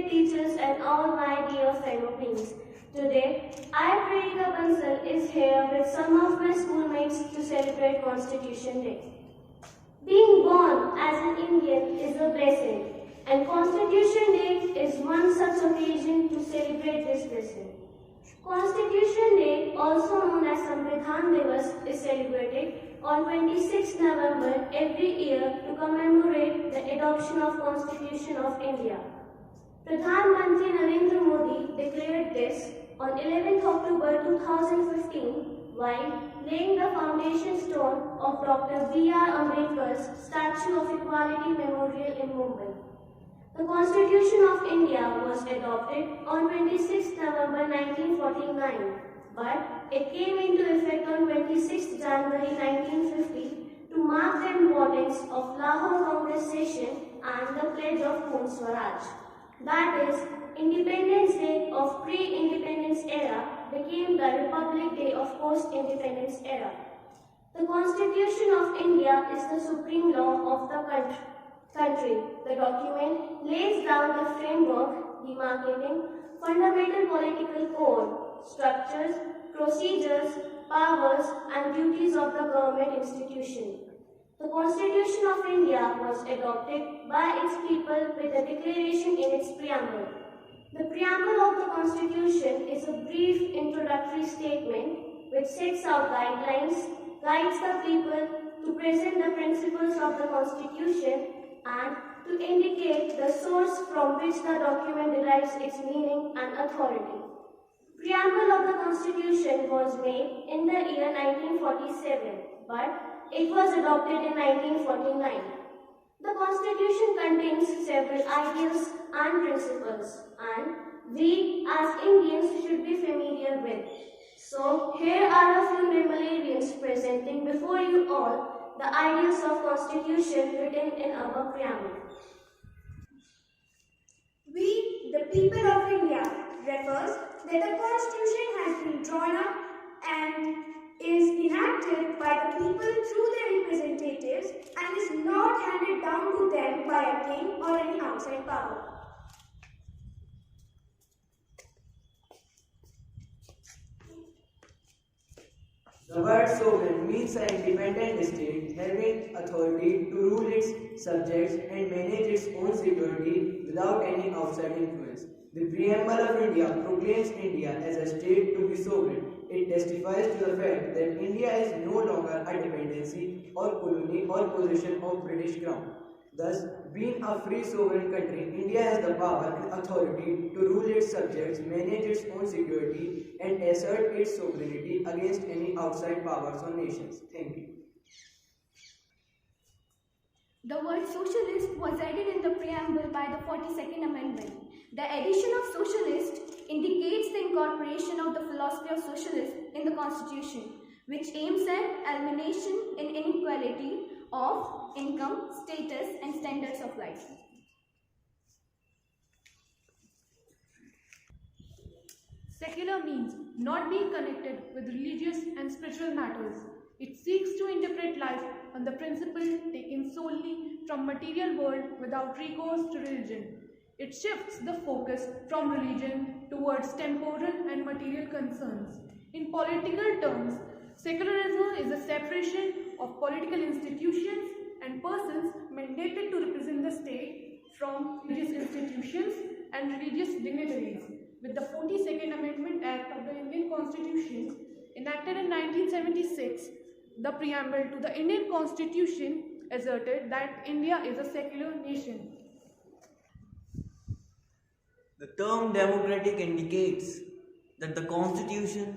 respected teachers and all my dear fellow beings. Today, I, Priyanka Bansal, is here with some of my schoolmates to celebrate Constitution Day. Being born as an Indian is a blessing, and Constitution Day is one such occasion to celebrate this blessing. Constitution Day, also known as Samvidhan Divas, is celebrated on 26 November every year to commemorate the adoption of Constitution of India. Pradhan Mantri Narendra Modi declared this on 11th October 2015 while laying the foundation stone of Dr. B.R. Ambedkar's Statue of Equality Memorial in Mumbai. The Constitution of India was adopted on 26 November 1949, but it came into effect on 26 January 1950 to mark the importance of Lahore Congress session and the pledge of Pune Swaraj. That is, Independence Day of pre-independence era became the Republic Day of post-independence era. The Constitution of India is the supreme law of the country. The document lays down the framework, demarcating fundamental political code, structures, procedures, powers and duties of the government institution. The Constitution of India was adopted by its people with a declaration in its preamble. The preamble of the Constitution is a brief introductory statement which sets out guidelines, guides the people to present the principles of the Constitution and to indicate the source from which the document derives its meaning and authority. Preamble of the Constitution was made in the year 1947, but it was adopted in 1949. The Constitution contains several ideals and principles, and we as Indians should be familiar with. So, here are a few Nirmalarians presenting before you all the ideals of Constitution written in our preamble. We, the people of India, refers that the Constitution has been drawn up and is enacted by the people through their representatives and is not handed down to them by a king or any outside power. The word sovereign means an independent state having authority to rule its subjects and manage its own security without any outside influence. The Preamble of India proclaims India as a state to be sovereign. It testifies to the fact that India is no longer a dependency or colony or possession of British Crown. Thus, being a free sovereign country, India has the power and authority to rule its subjects, manage its own security, and assert its sovereignty against any outside powers or nations. Thank you. The word socialist was added in the preamble by the 42nd Amendment. The addition of socialist indicates the incorporation of the philosophy of socialism in the Constitution, which aims at elimination in inequality of income, status and standards of life. Secular means not being connected with religious and spiritual matters. It seeks to interpret life on the principle taken solely from material world without recourse to religion. It shifts the focus from religion towards temporal and material concerns. In political terms, secularism is a separation of political institutions and persons mandated to represent the state from religious institutions and religious dignitaries. With the 42nd Amendment Act of the Indian Constitution, enacted in 1976, the preamble to the Indian Constitution asserted that India is a secular nation. The term democratic indicates that the Constitution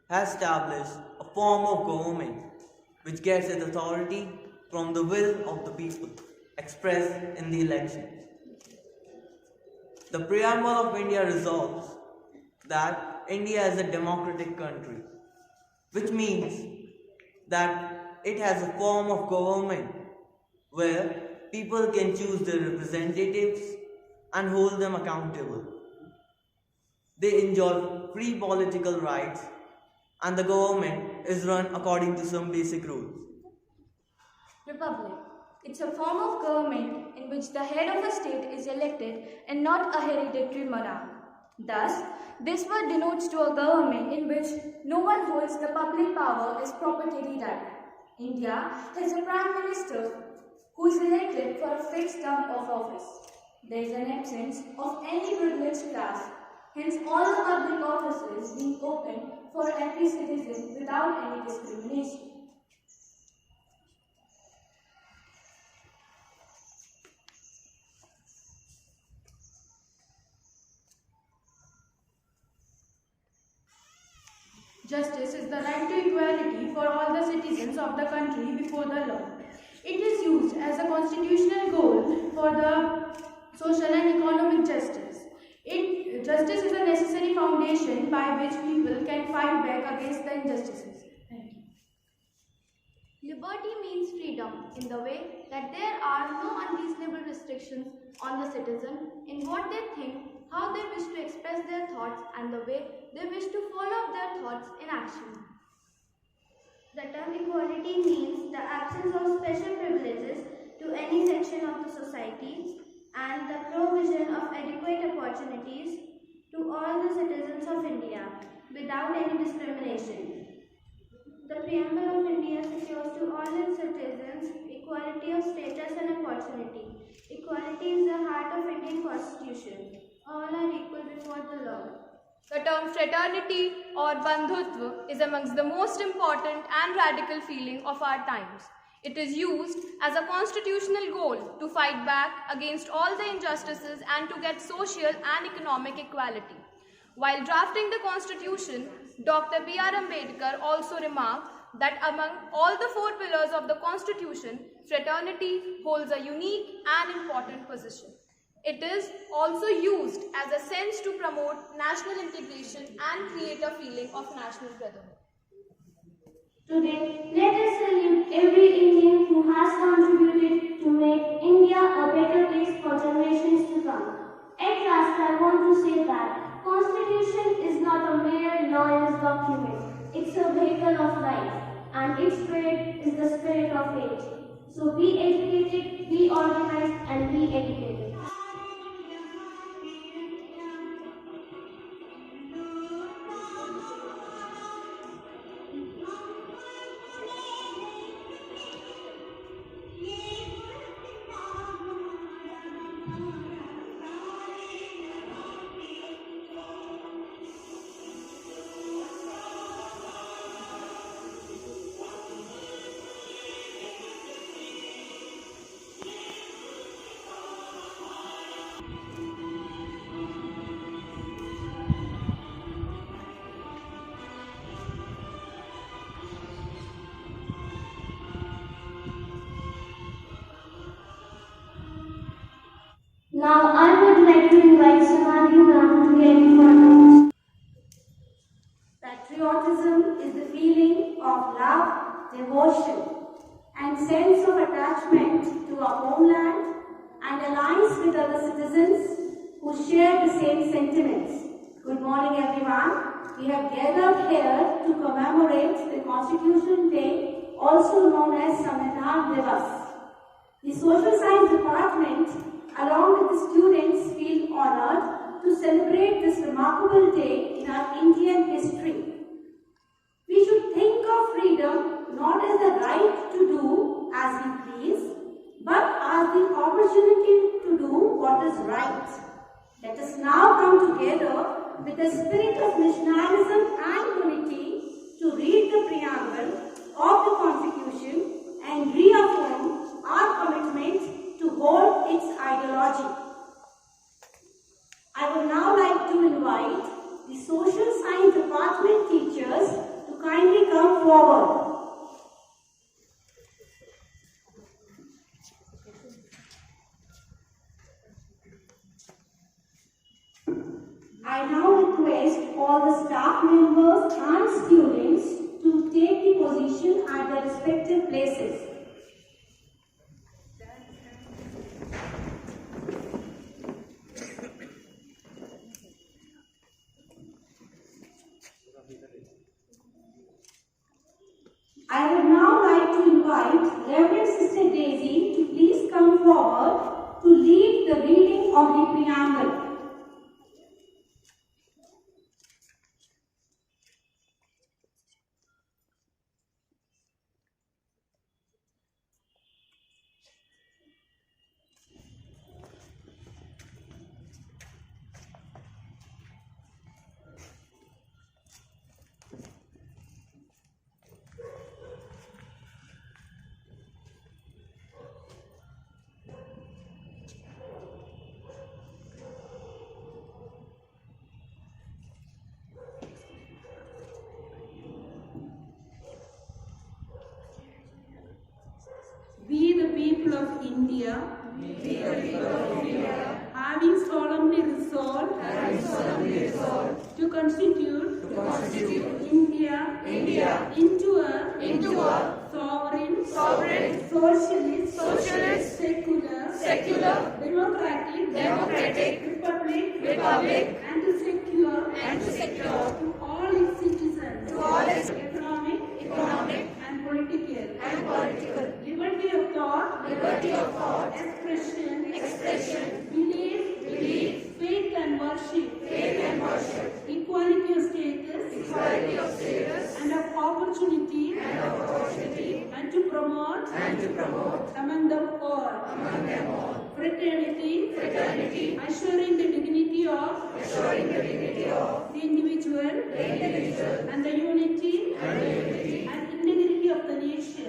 has established a form of government which gets its authority from the will of the people expressed in the election. The Preamble of India resolves that India is a democratic country, which means that it has a form of government where people can choose their representatives and hold them accountable. They enjoy free political rights and the government is run according to some basic rules. Republic. It's a form of government in which the head of a state is elected and not a hereditary monarch. Thus, this word denotes to a government in which no one holds the public power as proprietary right. India has a Prime Minister who is elected for a fixed term of office. There is an absence of any privileged class, hence all the public offices being open for every citizen without any discrimination. Justice is the right to equality for all the citizens of the country before the law. It is used as a constitutional goal for the social and economic justice. Justice is a necessary foundation by which people can fight back against the injustices. Thank you. Liberty means freedom in the way that there are no unreasonable restrictions on the citizen in what they think, how they wish to express their thoughts, and the way they wish to follow up their thoughts in action. The term equality means the absence of special privileges to any section of the society and the provision of adequate opportunities to all the citizens of India without any discrimination. The preamble of India secures to all its citizens equality of status and opportunity. Equality is the heart of Indian Constitution. All are equal before the law. The term fraternity or bandhutva is amongst the most important and radical feeling of our times. It is used as a constitutional goal to fight back against all the injustices and to get social and economic equality. While drafting the constitution, Dr. B.R. Ambedkar also remarked that among all the four pillars of the constitution, fraternity holds a unique and important position. It is also used as a sense to promote national integration and create a feeling of national brotherhood. Today, let us salute every Indian who has contributed to make India a better place for generations to come. At last, I want to say that Constitution is not a mere lawyer's document. It's a vehicle of life, and its spirit is the spirit of age. So be educated, be organized, and be educated. Now I would like to invite Samadhi ma'am to get informed. Patriotism is the feeling of love, devotion, and sense of attachment to our homeland and alliance with other citizens who share the same sentiments. Good morning, everyone. We have gathered here to commemorate the Constitution Day, also known as Samvidhan Divas. The Social Science Department, along with the students, feel honored to celebrate this remarkable day in our Indian history. We should think of freedom not as the right to do as we please, but as the opportunity to do what is right. Let us now come together with a spirit of nationalism and unity to read the preamble of the Constitution and reaffirm our commitment to hold its ideology. I would now like to invite the Social Science Department teachers to kindly come forward. I now request all the staff members and students to take the position at their respective places. I would now like to invite Reverend Sister Daisy to of the preamble. We the people of India, having solemnly resolved, to constitute, India, into a sovereign, socialist, secular, democratic, republic, and to secure to all its citizens, economic, and political, liberty of thought, expression, belief, faith and worship, equality of status, and of opportunity, and to promote, among them all, fraternity, assuring the dignity of the individual, and the unity, and integrity of the nation.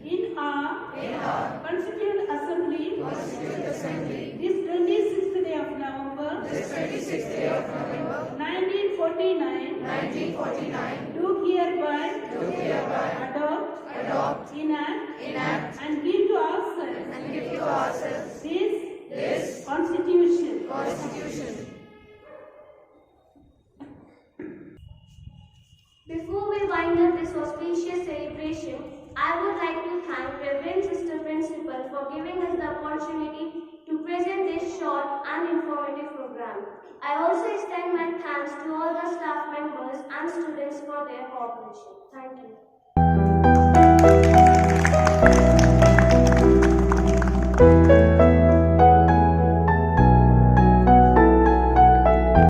In our Constituent Assembly, this 26th day of November, 1949, do hereby adopt, enact, and give to ourselves this Constitution. Before we wind up this auspicious celebration, I would like to thank Reverend Sister Principal for giving us the opportunity to present this short and informative program. I also extend my thanks to all the staff members and students for their cooperation. Thank you.